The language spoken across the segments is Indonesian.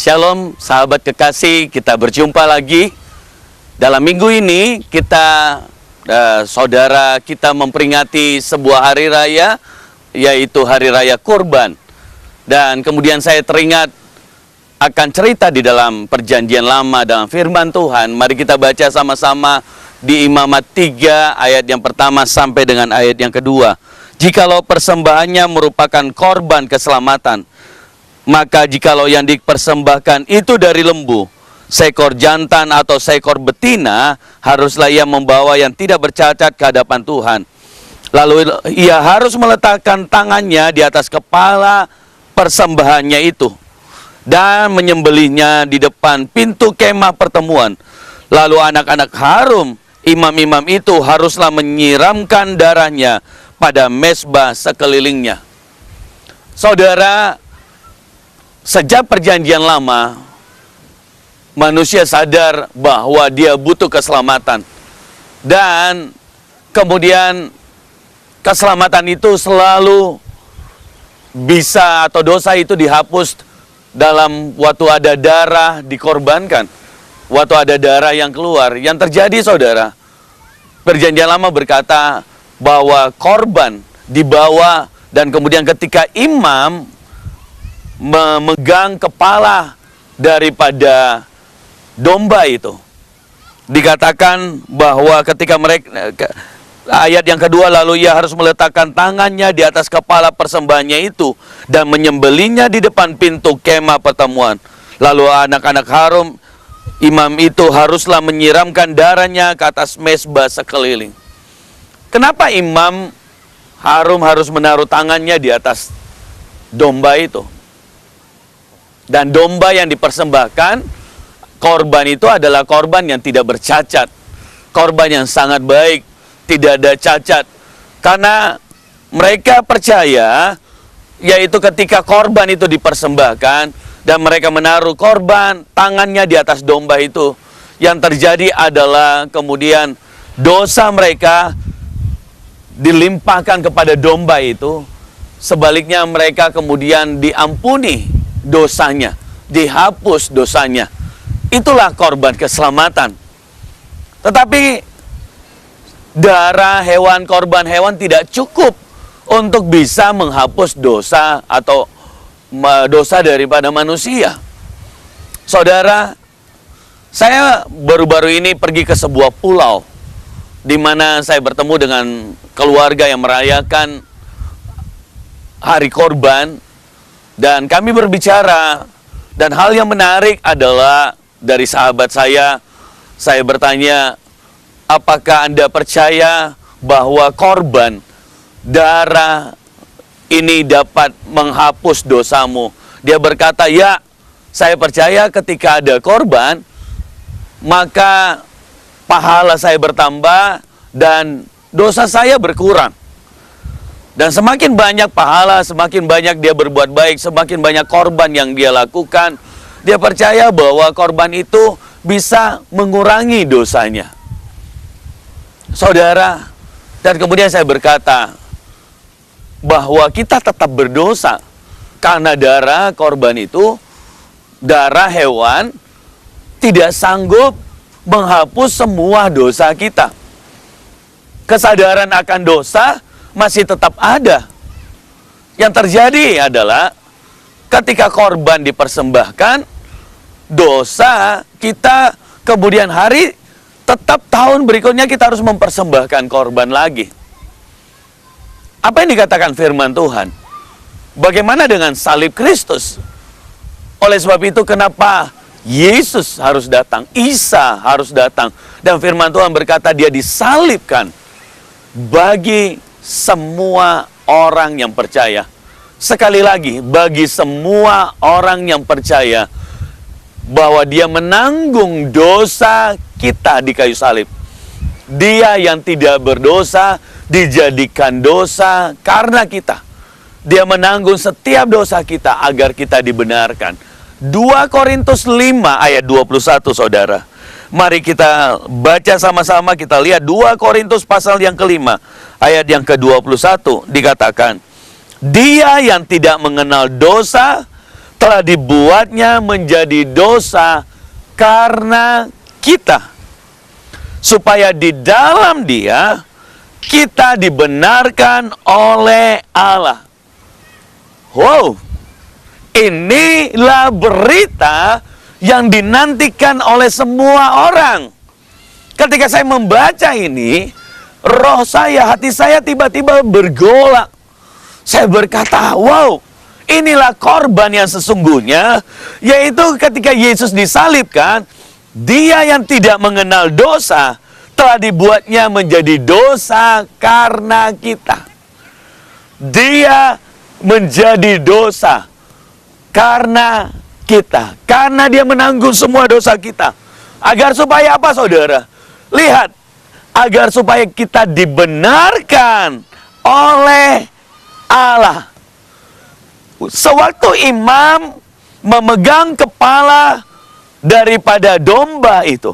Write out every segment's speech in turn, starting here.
Shalom sahabat kekasih, kita berjumpa lagi. Dalam minggu ini saudara kita memperingati sebuah hari raya, yaitu Hari Raya Kurban. Dan kemudian saya teringat akan cerita di dalam Perjanjian Lama dalam firman Tuhan. Mari kita baca sama-sama di Imamat 3 ayat yang pertama sampai dengan ayat yang kedua. Jikalau persembahannya merupakan korban keselamatan, maka jikalau yang dipersembahkan itu dari lembu, seekor jantan atau seekor betina, haruslah ia membawa yang tidak bercacat ke hadapan Tuhan. Lalu ia harus meletakkan tangannya di atas kepala persembahannya itu dan menyembelihnya di depan pintu kemah pertemuan. Lalu anak-anak Harum, imam-imam itu, haruslah menyiramkan darahnya pada mezbah sekelilingnya. Saudara, sejak Perjanjian Lama, manusia sadar bahwa dia butuh keselamatan. Dan kemudian keselamatan itu selalu bisa, atau dosa itu dihapus dalam waktu ada darah dikorbankan. Waktu ada darah yang keluar. Yang terjadi, saudara, Perjanjian Lama berkata bahwa korban dibawa, dan kemudian ketika imam memegang kepala daripada domba itu, dikatakan bahwa ketika mereka, ayat yang kedua, lalu ia harus meletakkan tangannya di atas kepala persembahannya itu dan menyembelihnya di depan pintu kemah pertemuan. Lalu anak-anak Harum, imam itu, haruslah menyiramkan darahnya ke atas mezbah sekeliling. Kenapa imam Harum harus menaruh tangannya di atas domba itu? Dan domba yang dipersembahkan, korban itu adalah korban yang tidak bercacat, korban yang sangat baik, tidak ada cacat. Karena mereka percaya, yaitu ketika korban itu dipersembahkan dan mereka menaruh korban, tangannya di atas domba itu, yang terjadi adalah kemudian dosa mereka dilimpahkan kepada domba itu. Sebaliknya mereka kemudian diampuni dosanya, dihapus dosanya. Itulah korban keselamatan. Tetapi darah hewan, korban hewan tidak cukup untuk bisa menghapus dosa atau dosa daripada manusia. Saudara, saya baru-baru ini pergi ke sebuah pulau di mana saya bertemu dengan keluarga yang merayakan hari korban, dan kami berbicara. Dan hal yang menarik adalah dari sahabat saya bertanya, apakah Anda percaya bahwa korban darah ini dapat menghapus dosamu? Dia berkata, ya, saya percaya ketika ada korban, maka pahala saya bertambah dan dosa saya berkurang. Dan semakin banyak pahala, semakin banyak dia berbuat baik, semakin banyak korban yang dia lakukan, dia percaya bahwa korban itu bisa mengurangi dosanya. Saudara, dan kemudian saya berkata bahwa kita tetap berdosa karena darah korban itu, darah hewan, tidak sanggup menghapus semua dosa kita. Kesadaran akan dosa masih tetap ada. Yang terjadi adalah ketika korban dipersembahkan, dosa kita kemudian hari, tetap tahun berikutnya kita harus mempersembahkan korban lagi. Apa yang dikatakan firman Tuhan? Bagaimana dengan salib Kristus? Oleh sebab itu, kenapa Yesus harus datang, Isa harus datang, dan firman Tuhan berkata dia disalibkan bagi semua orang yang percaya. Sekali lagi, bagi semua orang yang percaya bahwa dia menanggung dosa kita di kayu salib. Dia yang tidak berdosa dijadikan dosa karena kita. Dia menanggung setiap dosa kita agar kita dibenarkan. 2 Korintus 5 ayat 21, saudara. Mari kita baca sama-sama, kita lihat 2 Korintus pasal yang kelima, ayat yang ke-21, dikatakan, dia yang tidak mengenal dosa telah dibuatnya menjadi dosa karena kita, supaya di dalam Dia kita dibenarkan oleh Allah. Wow, inilah berita yang dinantikan oleh semua orang. Ketika saya membaca ini, roh saya, hati saya tiba-tiba bergolak. Saya berkata, wow, inilah korban yang sesungguhnya, yaitu ketika Yesus disalibkan, Dia yang tidak mengenal dosa telah dibuatnya menjadi dosa karena kita. Dia menjadi dosa karena kita, karena Dia menanggung semua dosa kita. Agar supaya apa, saudara? Lihat, agar supaya kita dibenarkan oleh Allah. Sewaktu imam memegang kepala daripada domba itu,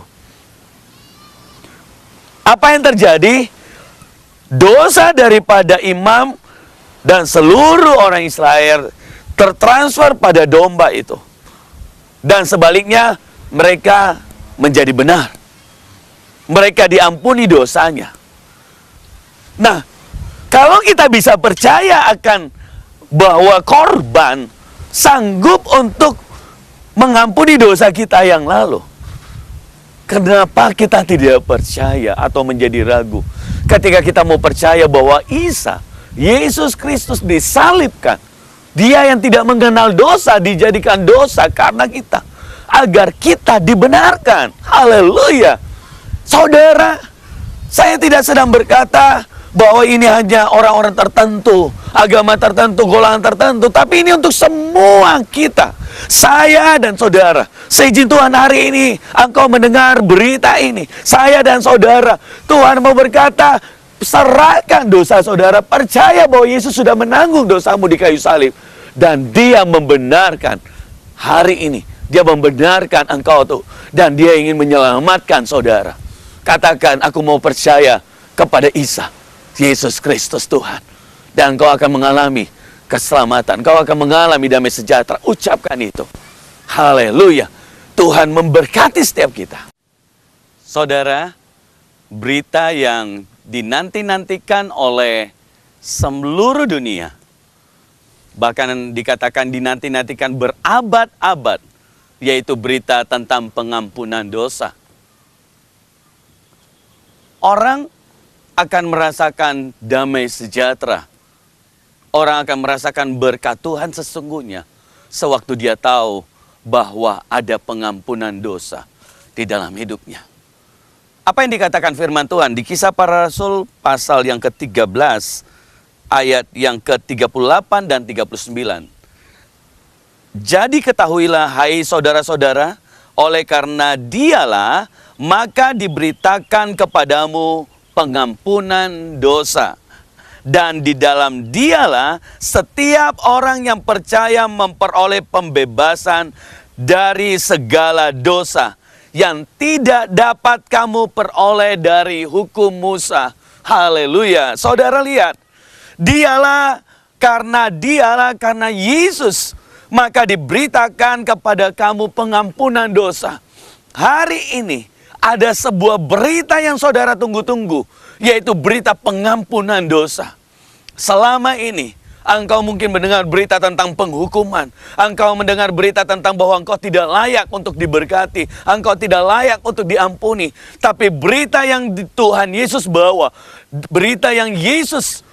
apa yang terjadi? Dosa daripada imam dan seluruh orang Israel tertransfer pada domba itu. Dan sebaliknya, mereka menjadi benar. Mereka diampuni dosanya. Nah, kalau kita bisa percaya akan bahwa korban sanggup untuk mengampuni dosa kita yang lalu, kenapa kita tidak percaya atau menjadi ragu ketika kita mau percaya bahwa Yesus Kristus disalibkan, Dia yang tidak mengenal dosa dijadikan dosa karena kita, agar kita dibenarkan. Haleluya. Saudara, saya tidak sedang berkata bahwa ini hanya orang-orang tertentu, agama tertentu, golongan tertentu, tapi ini untuk semua kita. Saya dan saudara, seizin Tuhan hari ini engkau mendengar berita ini, saya dan saudara, Tuhan mau berkata, serahkan dosa saudara, percaya bahwa Yesus sudah menanggung dosamu di kayu salib, dan Dia membenarkan hari ini. Dia membenarkan engkau tuh, dan Dia ingin menyelamatkan saudara. Katakan, aku mau percaya kepada Yesus Kristus Tuhan, dan engkau akan mengalami keselamatan, engkau akan mengalami damai sejahtera. Ucapkan itu. Haleluya. Tuhan memberkati setiap kita. Saudara, berita yang dinanti-nantikan oleh seluruh dunia, bahkan dikatakan dinanti-nantikan berabad-abad, yaitu berita tentang pengampunan dosa. Orang akan merasakan damai sejahtera. Orang akan merasakan berkat Tuhan sesungguhnya sewaktu dia tahu bahwa ada pengampunan dosa di dalam hidupnya. Apa yang dikatakan firman Tuhan di Kisah Para Rasul pasal yang ke-13 ayat yang ke-38 dan 39. Jadi ketahuilah hai saudara-saudara, oleh karena Dialah maka diberitakan kepadamu pengampunan dosa. Dan di dalam Dialah setiap orang yang percaya memperoleh pembebasan dari segala dosa yang tidak dapat kamu peroleh dari hukum Musa. Haleluya. Saudara lihat, Dialah karena Yesus, maka diberitakan kepada kamu pengampunan dosa. Hari ini ada sebuah berita yang saudara tunggu-tunggu, yaitu berita pengampunan dosa. Selama ini engkau mungkin mendengar berita tentang penghukuman. Engkau mendengar berita tentang bahwa engkau tidak layak untuk diberkati, engkau tidak layak untuk diampuni. Tapi berita yang Tuhan Yesus bawa, berita yang Yesus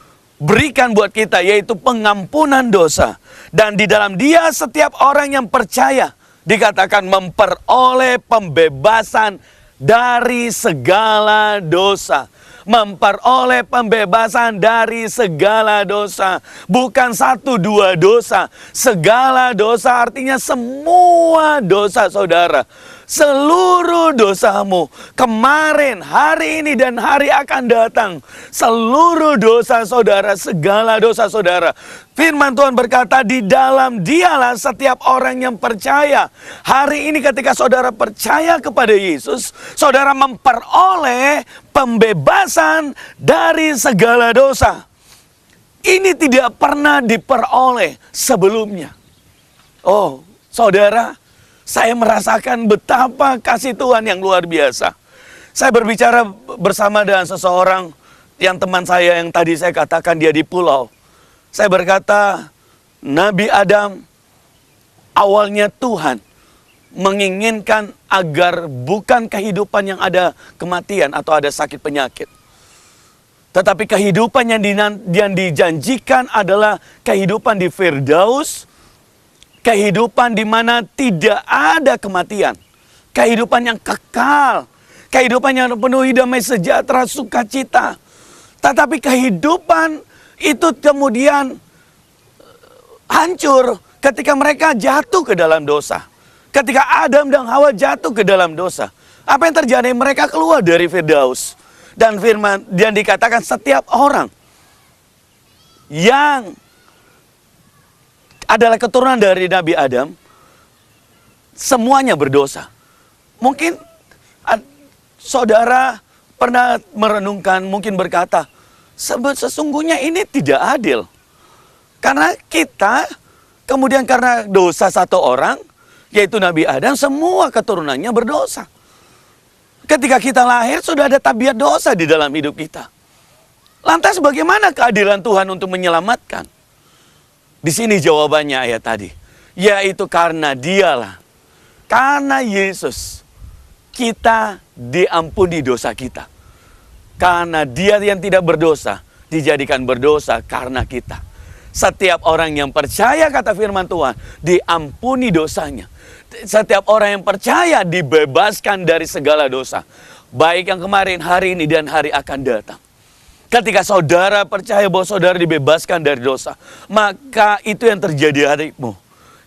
berikan buat kita, yaitu pengampunan dosa. Dan di dalam Dia setiap orang yang percaya dikatakan memperoleh pembebasan dari segala dosa. Memperoleh pembebasan dari segala dosa. Bukan 1, 2 dosa. Segala dosa artinya semua dosa saudara. Seluruh dosamu kemarin, hari ini, dan hari akan datang. Seluruh dosa saudara, segala dosa saudara. Firman Tuhan berkata, di dalam Dialah setiap orang yang percaya. Hari ini ketika saudara percaya kepada Yesus, saudara memperoleh pembebasan dari segala dosa. Ini tidak pernah diperoleh sebelumnya. Oh, saudara, saya merasakan betapa kasih Tuhan yang luar biasa. Saya berbicara bersama dengan seseorang yang teman saya yang tadi saya katakan dia di pulau. Saya berkata, Nabi Adam, awalnya Tuhan menginginkan agar bukan kehidupan yang ada kematian atau ada sakit penyakit. Tetapi kehidupan yang dijanjikan adalah kehidupan di Firdaus, kehidupan di mana tidak ada kematian, kehidupan yang kekal, kehidupan yang penuh damai sejahtera, sukacita. Tetapi kehidupan itu kemudian hancur ketika mereka jatuh ke dalam dosa. Ketika Adam dan Hawa jatuh ke dalam dosa, apa yang terjadi? Mereka keluar dari Firdaus. Dan firman yang dikatakan setiap orang yang adalah keturunan dari Nabi Adam, semuanya berdosa. Mungkin saudara pernah merenungkan, mungkin berkata, sesungguhnya ini tidak adil. Karena kita, kemudian karena dosa satu orang, yaitu Nabi Adam, semua keturunannya berdosa. Ketika kita lahir, sudah ada tabiat dosa di dalam hidup kita. Lantas bagaimana keadilan Tuhan untuk menyelamatkan? Di sini jawabannya ayat tadi. Yaitu karena dialah, karena Yesus, kita diampuni dosa kita. Karena dia yang tidak berdosa, dijadikan berdosa karena kita. Setiap orang yang percaya, kata firman Tuhan, diampuni dosanya. Setiap orang yang percaya dibebaskan dari segala dosa. Baik yang kemarin, hari ini, dan hari akan datang. Ketika saudara percaya bahwa saudara dibebaskan dari dosa, maka itu yang terjadi harimu.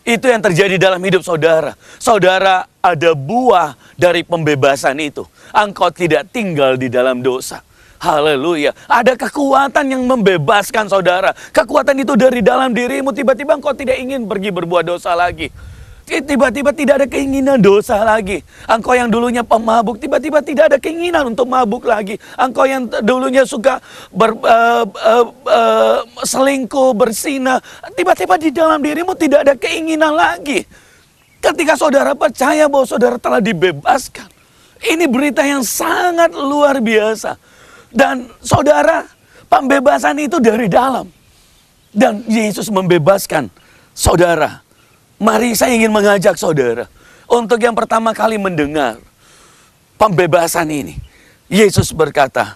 Itu yang terjadi dalam hidup saudara. Saudara ada buah dari pembebasan itu. Engkau tidak tinggal di dalam dosa. Haleluya. Ada kekuatan yang membebaskan saudara. Kekuatan itu dari dalam dirimu. Tiba-tiba engkau tidak ingin pergi berbuat dosa lagi. Tiba-tiba tidak ada keinginan dosa lagi. Engkau yang dulunya pemabuk, tiba-tiba tidak ada keinginan untuk mabuk lagi. Engkau yang dulunya suka selingkuh, berzina, tiba-tiba di dalam dirimu tidak ada keinginan lagi. Ketika saudara percaya bahwa saudara telah dibebaskan, ini berita yang sangat luar biasa. Dan saudara, pembebasan itu dari dalam. Dan Yesus membebaskan saudara. Mari saya ingin mengajak saudara untuk yang pertama kali mendengar pembebasan ini. Yesus berkata,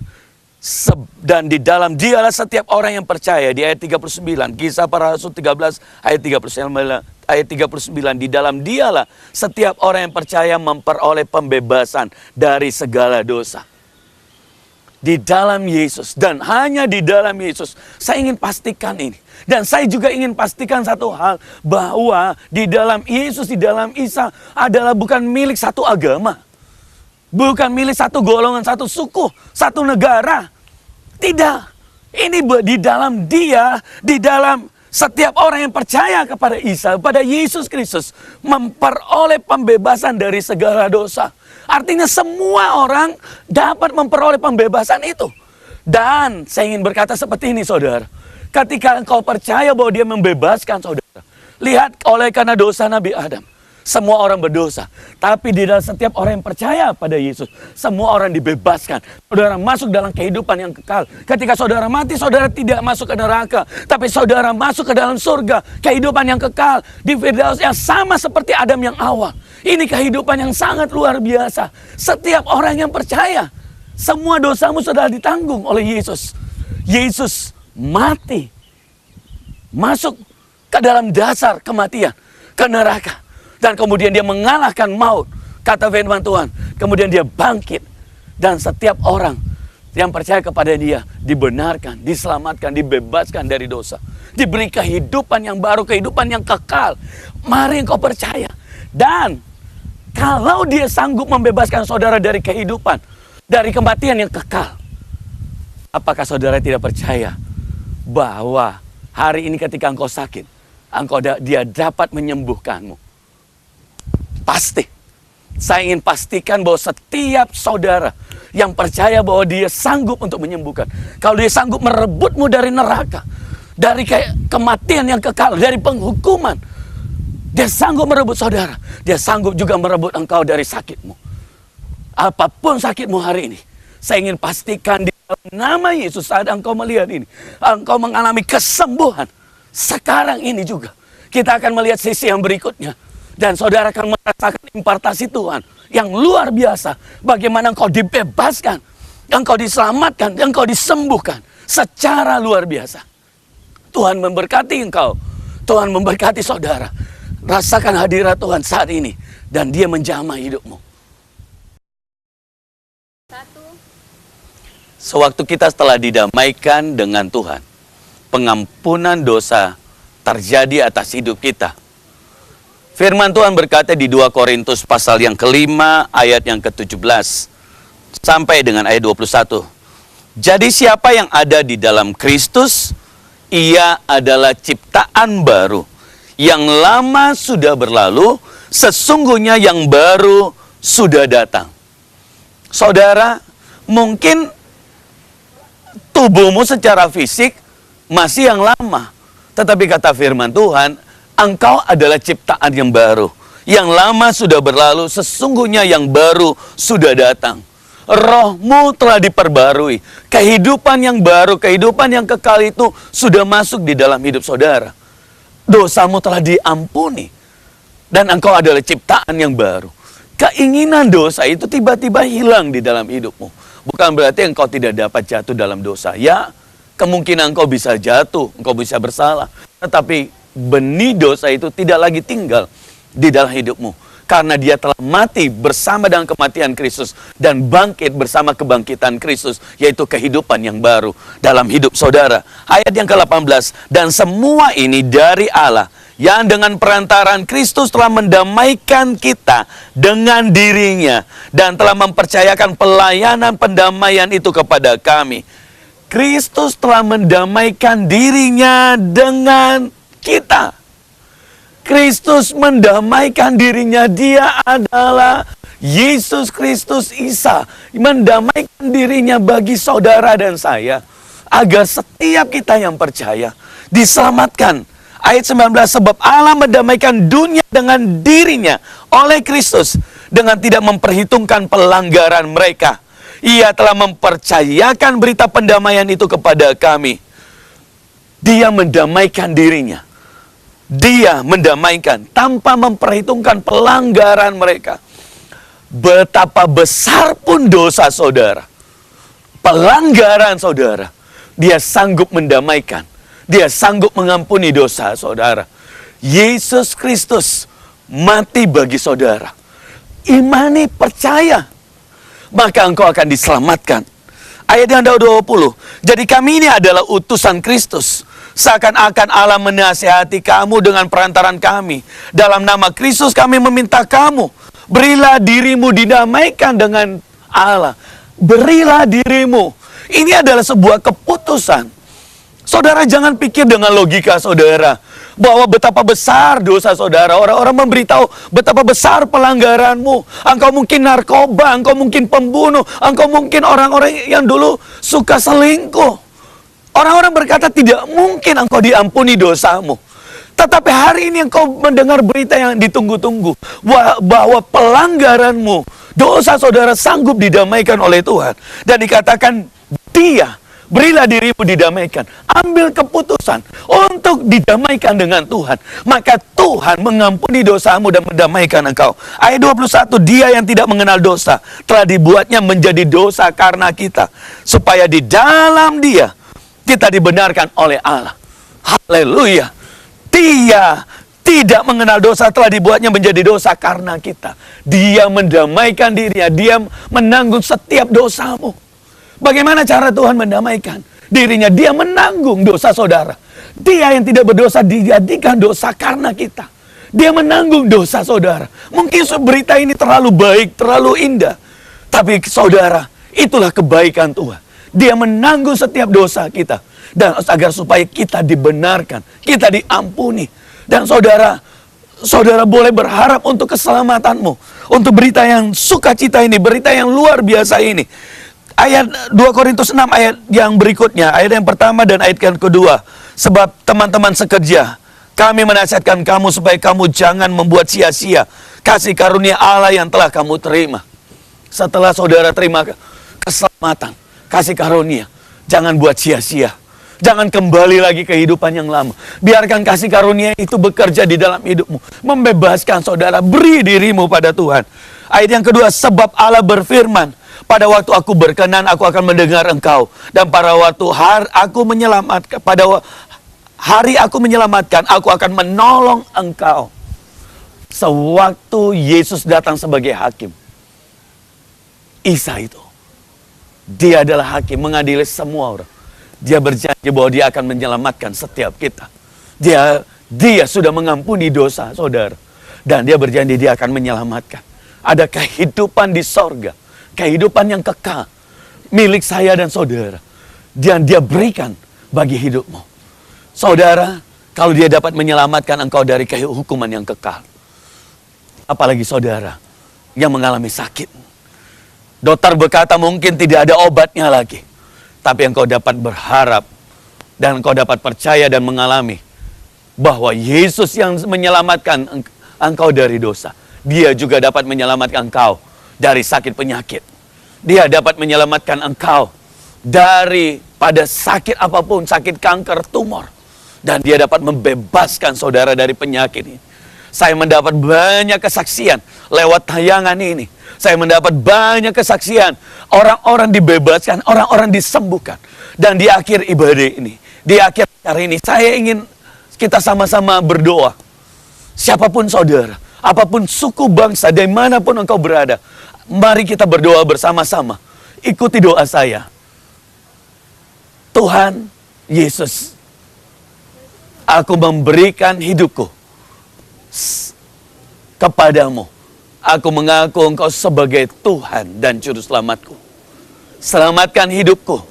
dan di dalam dialah setiap orang yang percaya, di ayat 39, Kisah Para Rasul 13 ayat 39, di dalam dialah setiap orang yang percaya memperoleh pembebasan dari segala dosa. Di dalam Yesus, dan hanya di dalam Yesus. Saya ingin pastikan ini. Dan saya juga ingin pastikan satu hal, bahwa di dalam Yesus, di dalam Isa adalah bukan milik satu agama. Bukan milik satu golongan, satu suku, satu negara. Tidak. Ini di dalam dia, di dalam setiap orang yang percaya kepada Isa, kepada Yesus Kristus, memperoleh pembebasan dari segala dosa. Artinya semua orang dapat memperoleh pembebasan itu. Dan saya ingin berkata seperti ini, saudara. Ketika engkau percaya bahwa dia membebaskan saudara. Lihat, oleh karena dosa Nabi Adam, semua orang berdosa. Tapi di dalam setiap orang yang percaya pada Yesus, semua orang dibebaskan. Saudara masuk dalam kehidupan yang kekal. Ketika saudara mati, saudara tidak masuk ke neraka. Tapi saudara masuk ke dalam surga. Kehidupan yang kekal di Firdaus yang sama seperti Adam yang awal. Ini kehidupan yang sangat luar biasa. Setiap orang yang percaya, semua dosamu sudah ditanggung oleh Yesus. Yesus mati, masuk ke dalam dasar kematian, ke neraka. Dan kemudian dia mengalahkan maut, kata firman Tuhan. Kemudian dia bangkit. Dan setiap orang yang percaya kepada dia dibenarkan, diselamatkan, dibebaskan dari dosa. Diberi kehidupan yang baru, kehidupan yang kekal. Mari engkau percaya. Dan kalau dia sanggup membebaskan saudara dari kehidupan, dari kematian yang kekal, apakah saudara tidak percaya bahwa hari ini ketika engkau sakit, dia dapat menyembuhkanmu? Pasti. Saya ingin pastikan bahwa setiap saudara yang percaya bahwa dia sanggup untuk menyembuhkan, kalau dia sanggup merebutmu dari neraka, dari kematian yang kekal, dari penghukuman, Dia sanggup merebut saudara. Dia sanggup juga merebut engkau dari sakitmu. Apapun sakitmu hari ini, saya ingin pastikan di dalam nama Yesus saat engkau melihat ini, engkau mengalami kesembuhan. Sekarang ini juga kita akan melihat sisi yang berikutnya. Dan saudara akan merasakan impartasi Tuhan yang luar biasa. Bagaimana engkau dibebaskan, engkau diselamatkan, engkau disembuhkan secara luar biasa. Tuhan memberkati engkau. Tuhan memberkati saudara. Rasakan hadirat Tuhan saat ini. Dan dia menjamah hidupmu. Sewaktu kita setelah didamaikan dengan Tuhan, pengampunan dosa terjadi atas hidup kita. Firman Tuhan berkata di 2 Korintus pasal yang ke-5 ayat yang ke-17 sampai dengan ayat 21. Jadi siapa yang ada di dalam Kristus, ia adalah ciptaan baru. Yang lama sudah berlalu, sesungguhnya yang baru sudah datang. Saudara, mungkin tubuhmu secara fisik masih yang lama. Tetapi kata firman Tuhan, engkau adalah ciptaan yang baru. Yang lama sudah berlalu, sesungguhnya yang baru sudah datang. Rohmu telah diperbarui. Kehidupan yang baru, kehidupan yang kekal itu sudah masuk di dalam hidup saudara. Dosamu telah diampuni. Dan engkau adalah ciptaan yang baru. Keinginan dosa itu tiba-tiba hilang di dalam hidupmu. Bukan berarti engkau tidak dapat jatuh dalam dosa. Ya, kemungkinan engkau bisa jatuh, engkau bisa bersalah. Tetapi benih dosa itu tidak lagi tinggal di dalam hidupmu. Karena dia telah mati bersama dengan kematian Kristus. Dan bangkit bersama kebangkitan Kristus. Yaitu kehidupan yang baru dalam hidup saudara. Ayat yang ke-18. Dan semua ini dari Allah. Yang dengan perantaraan Kristus telah mendamaikan kita dengan dirinya. Dan telah mempercayakan pelayanan pendamaian itu kepada kami. Kristus telah mendamaikan dirinya dengan kita. Kristus mendamaikan dirinya. Dia adalah Yesus Kristus Isa. Mendamaikan dirinya bagi saudara dan saya. Agar setiap kita yang percaya diselamatkan. Ayat 19, sebab Allah mendamaikan dunia dengan dirinya oleh Kristus. Dengan tidak memperhitungkan pelanggaran mereka. Ia telah mempercayakan berita pendamaian itu kepada kami. Dia mendamaikan dirinya. Dia mendamaikan tanpa memperhitungkan pelanggaran mereka. Betapa besar pun dosa saudara, pelanggaran saudara, dia sanggup mendamaikan. Dia sanggup mengampuni dosa saudara. Yesus Kristus mati bagi saudara. Imani, percaya, maka engkau akan diselamatkan. Ayat yang 20. Jadi kami ini adalah utusan Kristus. Seakan-akan Allah menasihati kamu dengan perantaran kami. Dalam nama Kristus kami meminta kamu, berilah dirimu didamaikan dengan Allah. Berilah dirimu. Ini adalah sebuah keputusan. Saudara jangan pikir dengan logika saudara bahwa betapa besar dosa saudara. Orang-orang memberitahu betapa besar pelanggaranmu. Engkau mungkin narkoba, engkau mungkin pembunuh, engkau mungkin orang-orang yang dulu suka selingkuh. Orang-orang berkata tidak mungkin engkau diampuni dosamu. Tetapi hari ini engkau mendengar berita yang ditunggu-tunggu. Bahwa pelanggaranmu, dosa saudara sanggup didamaikan oleh Tuhan. Dan dikatakan dia, berilah dirimu didamaikan. Ambil keputusan untuk didamaikan dengan Tuhan. Maka Tuhan mengampuni dosamu dan mendamaikan engkau. Ayat 21, dia yang tidak mengenal dosa telah dibuatnya menjadi dosa karena kita. Supaya di dalam dia kita dibenarkan oleh Allah. Haleluya. Dia tidak mengenal dosa telah dibuatnya menjadi dosa karena kita. Dia mendamaikan dirinya. Dia menanggung setiap dosamu. Bagaimana cara Tuhan mendamaikan dirinya? Dia menanggung dosa saudara. Dia yang tidak berdosa dijadikan dosa karena kita. Dia menanggung dosa saudara. Mungkin berita ini terlalu baik, terlalu indah. Tapi saudara, itulah kebaikan Tuhan. Dia menanggung setiap dosa kita. Dan agar supaya kita dibenarkan, kita diampuni. Dan saudara boleh berharap untuk keselamatanmu. Untuk berita yang sukacita ini, berita yang luar biasa ini. Ayat 2 Korintus 6 ayat yang berikutnya. Ayat yang pertama dan ayat yang kedua. Sebab teman-teman sekerja Kami menasihatkan kamu supaya kamu jangan membuat sia-sia kasih karunia Allah yang telah kamu terima. Setelah saudara terima keselamatan, kasih karunia, jangan buat sia-sia. Jangan kembali lagi ke kehidupan yang lama. Biarkan kasih karunia itu bekerja di dalam hidupmu. Membebaskan saudara, beri dirimu pada Tuhan. Ayat yang kedua, sebab Allah berfirman, pada waktu aku berkenan, aku akan mendengar engkau. Dan pada waktu aku menyelamatkan, hari aku menyelamatkan, aku akan menolong engkau. Sewaktu Yesus datang sebagai hakim, Isa itu, dia adalah hakim, mengadili semua orang. Dia berjanji bahwa dia akan menyelamatkan setiap kita. Dia sudah mengampuni dosa saudara. Dan dia berjanji dia akan menyelamatkan. Ada kehidupan di sorga, kehidupan yang kekal, milik saya dan saudara. Dan dia berikan bagi hidupmu. Saudara, kalau dia dapat menyelamatkan engkau dari hukuman yang kekal. Apalagi saudara yang mengalami sakit. Dokter berkata mungkin tidak ada obatnya lagi. Tapi engkau dapat berharap dan engkau dapat percaya dan mengalami bahwa Yesus yang menyelamatkan engkau dari dosa. Dia juga dapat menyelamatkan engkau dari sakit penyakit. Dia dapat menyelamatkan engkau daripada sakit apapun, sakit kanker, tumor. Dan dia dapat membebaskan saudara dari penyakit ini. Saya mendapat banyak kesaksian lewat tayangan ini. Saya mendapat banyak kesaksian. Orang-orang dibebaskan, orang-orang disembuhkan. Dan di akhir ibadah ini, di akhir hari ini, saya ingin kita sama-sama berdoa. Siapapun saudara, apapun suku bangsa, dimanapun engkau berada, mari kita berdoa bersama-sama. Ikuti doa saya. Tuhan Yesus, aku memberikan hidupku kepadamu. Aku mengaku engkau sebagai Tuhan dan Juru Selamatku. Selamatkan hidupku.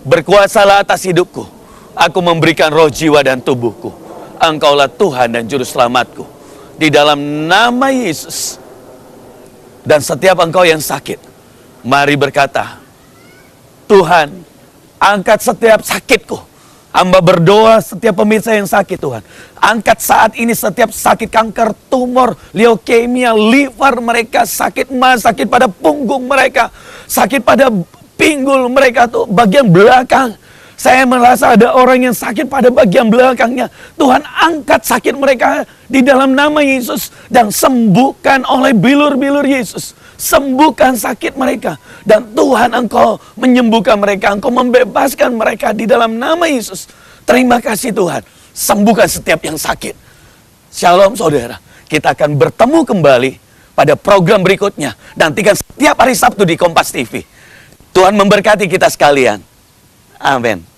Berkuasalah atas hidupku. Aku memberikan roh, jiwa, dan tubuhku. Engkaulah Tuhan dan Juru Selamatku. Di dalam nama Yesus. Dan setiap engkau yang sakit, mari berkata, Tuhan, angkat setiap sakitku. Hamba berdoa setiap pemirsa yang sakit Tuhan. Angkat saat ini setiap sakit kanker, tumor, leukemia, liver mereka, sakit mas, sakit pada punggung mereka, sakit pada pinggul mereka tuh, bagian belakang. Saya merasa ada orang yang sakit pada bagian belakangnya. Tuhan angkat sakit mereka di dalam nama Yesus. Dan sembuhkan oleh bilur-bilur Yesus. Sembuhkan sakit mereka. Dan Tuhan engkau menyembuhkan mereka. Engkau membebaskan mereka di dalam nama Yesus. Terima kasih Tuhan. Sembuhkan setiap yang sakit. Shalom saudara. Kita akan bertemu kembali pada program berikutnya. Nantikan setiap hari Sabtu di Kompas TV. Tuhan memberkati kita sekalian. Amin.